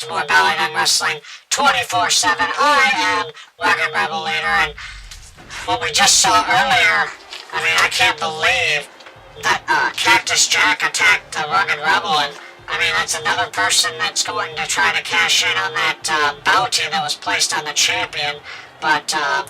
to more BallyDung Wrestling 24/7. I am Rugged Rebel Leader, and what we just saw earlier, I mean, I can't believe that Cactus Jack attacked the Rugged Rebel, and I mean, that's another person that's going to try to cash in on that bounty that was placed on the champion, but I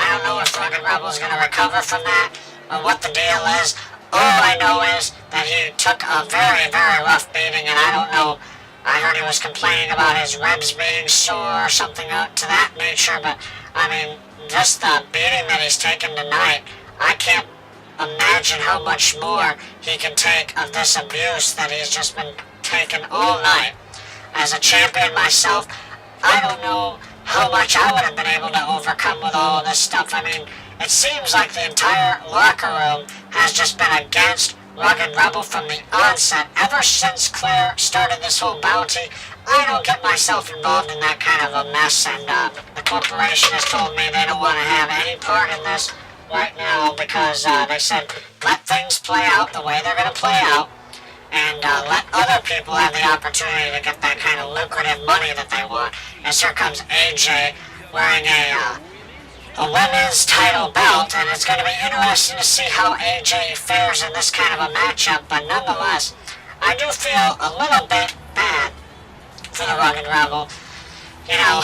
don't know if Rugged Rebel is going to recover from that, or what the deal is. All I know is that he took a very, very rough beating, and I don't know, I heard he was complaining about his ribs being sore or something to that nature, but I mean, just the beating that he's taken tonight, I can't imagine how much more he can take of this abuse that he's just been taking all night. As a champion myself, I don't know how much I would have been able to overcome with all of this stuff. I mean, it seems like the entire locker room has just been against Rugged Rebel from the onset. Ever since Claire started this whole bounty, I don't get myself involved in that kind of a mess, and the corporation has told me they don't want to have any part in this right now because they said let things play out the way they're going to play out, and let other people have the opportunity to get that kind of lucrative money that they want. As here comes AJ wearing a women's title belt, and it's going to be interesting to see how AJ fares in this kind of a matchup, but nonetheless, I do feel a little bit bad for the Rugged Rebel, you know,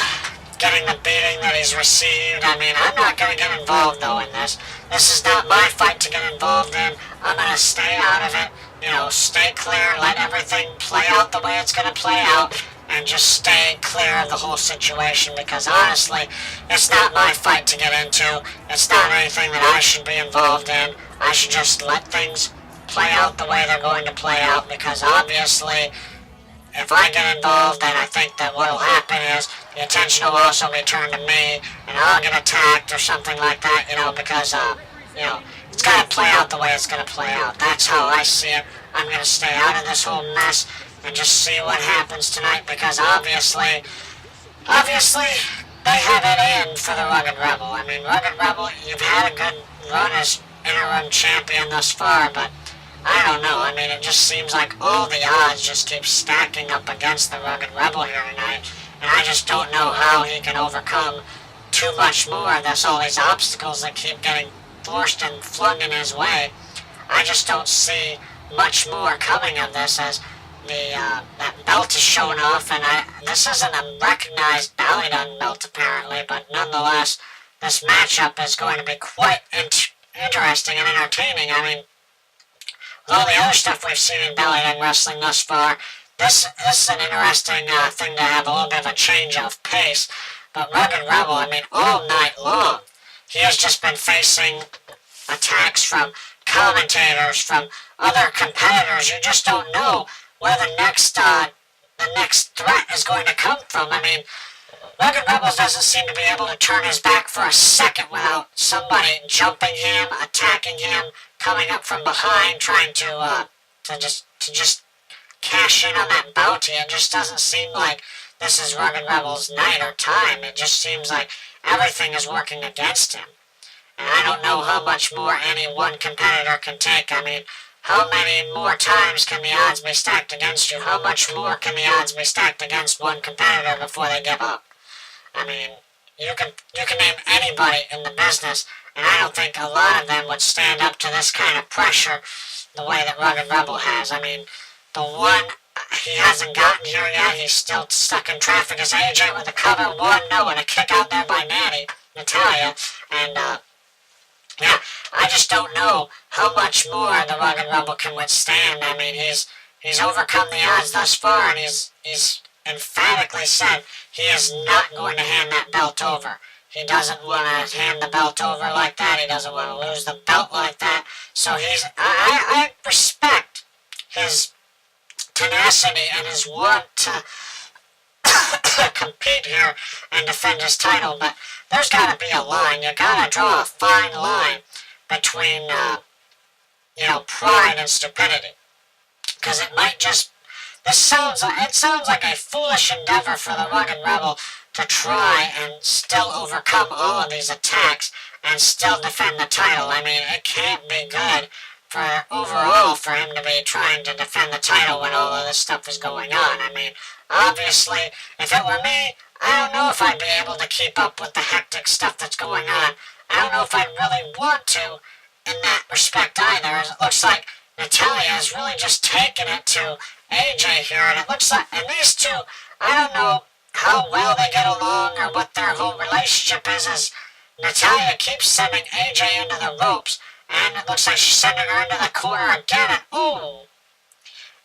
getting the beating that he's received. I mean, I'm not going to get involved, though, in this. This is not my fight to get involved in. I'm going to stay out of it, you know, stay clear, let everything play out the way it's going to play out, and just stay clear of the whole situation, because honestly, it's not my fight to get into. It's not anything that I should be involved in. I should just let things play out the way they're going to play out, because obviously, if I get involved, then I think that what will happen is the attention will also be turned to me, and I'll get attacked or something like that, you know, because, you know, it's got to play out the way it's going to play out. That's how I see it. I'm going to stay out of this whole mess and just see what happens tonight, because obviously, they have it in for the Rugged Rebel. I mean, Rugged Rebel, you've had a good run as interim champion thus far, but I don't know. I mean, it just seems like all the odds just keep stacking up against the Rugged Rebel here tonight, and I just don't know how he can overcome too much more. There's all these obstacles that keep getting forced and flung in his way. I just don't see much more coming of this, as that belt is showing off, and this isn't a recognized BallyDung belt apparently, but nonetheless, this matchup is going to be quite interesting and entertaining. I mean, with all the other stuff we've seen in BallyDung Wrestling thus far, this is an interesting thing to have a little bit of a change of pace. But Rugged Rebel, I mean, all night long, he has just been facing attacks from commentators, from other competitors. You just don't know where the next threat is going to come from. I mean, Rugged Rebels doesn't seem to be able to turn his back for a second without somebody jumping him, attacking him, coming up from behind, trying to just cash in on that bounty. It just doesn't seem like this is Rugged Rebel's night or time. It just seems like everything is working against him. And I don't know how much more any one competitor can take. I mean, how many more times can the odds be stacked against you? How much more can the odds be stacked against one competitor before they give up? I mean, you can name anybody in the business, and I don't think a lot of them would stand up to this kind of pressure the way that Rugged Rebel has. I mean, the one he hasn't gotten here yet, he's still stuck in traffic, is AJ with a cover 1-0 and a kick out there by Nattie, Natalia, and yeah, I just don't know how much more the Rugged Rebel can withstand. I mean, he's overcome the odds thus far, and he's emphatically said he is not going to hand that belt over. He doesn't want to hand the belt over like that. He doesn't want to lose the belt like that. So I respect his tenacity and his want to compete here and defend his title, but there's got to be a line. You got to draw a fine line between, you know, pride and stupidity, because it might just. It sounds like a foolish endeavor for the Rugged Rebel to try and still overcome all of these attacks and still defend the title. I mean, it can't be good overall for him to be trying to defend the title when all of this stuff is going on. I mean, obviously, if it were me, I don't know if I'd be able to keep up with the hectic stuff that's going on. I don't know if I'd really want to in that respect either, as it looks like Natalya is really just taking it to AJ here, and it looks like, and these two, I don't know how well they get along or what their whole relationship is, as Natalya keeps sending AJ into the ropes, and it looks like she's sending her into the corner again, and ooh,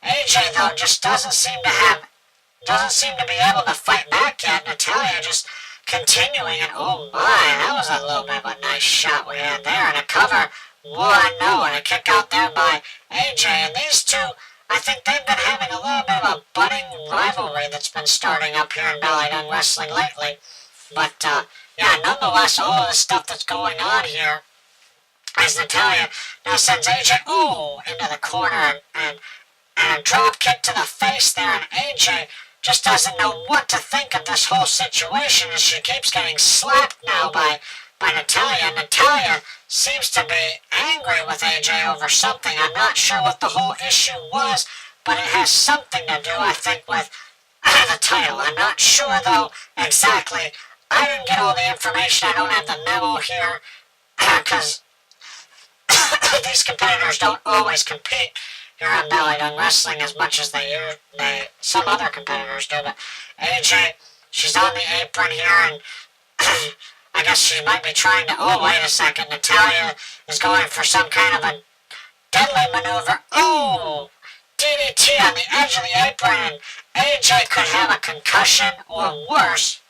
AJ though just doesn't seem to be able to fight back yet. Natalya just continuing, and oh my, that was a little bit of a nice shot we had there, and a cover, 1-0, and a kick out there by AJ, and these two, I think they've been having a little bit of a budding rivalry that's been starting up here in BallyDung Wrestling lately, but yeah, nonetheless, all of the stuff that's going on here, as Natalya now sends AJ, into the corner, and a drop kick to the face there, and AJ just doesn't know what to think of this whole situation as she keeps getting slapped now by Natalya. Natalya seems to be angry with AJ over something. I'm not sure what the whole issue was, but it has something to do, I think, with the title. I'm not sure, though, exactly. I didn't get all the information. I don't have the memo here, because these competitors don't always compete here on BallyDung Wrestling as much as some other competitors do. But AJ, she's on the apron here, and I guess she might be trying to, wait a second, Natalya is going for some kind of a deadly maneuver. DDT on the edge of the apron, and AJ could have a concussion or worse.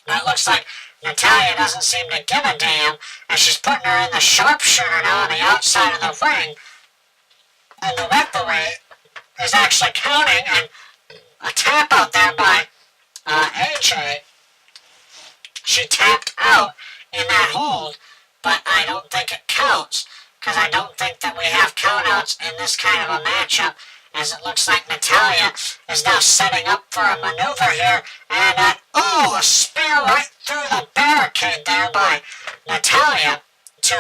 But it looks like Natalya doesn't seem to give a damn, and she's putting her in the sharpshooter now on the outside of the ring. And the referee is actually counting, and a tap out there by AJ. She tapped out in that hold, but I don't think it counts, because I don't think that we have countouts in this kind of a matchup, as it looks like Natalya is now setting up for a maneuver here, and a spear right through the barricade there by Natalya to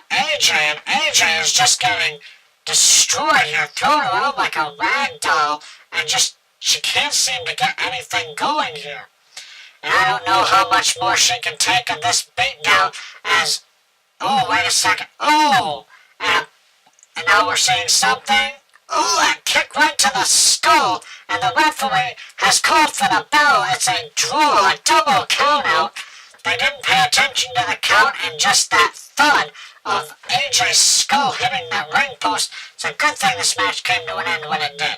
AJ, and AJ is just getting destroyed here, thrown around like a rag doll, and she can't seem to get anything going here. And I don't know how much more she can take of this beatdown, as, wait a second, and now we're seeing something, that kick right to the skull, and the referee has called for the bell. It's a draw, a double count out. They didn't pay attention to the count, and just that thud of AJ's skull hitting the ring post. It's a good thing this match came to an end when it did.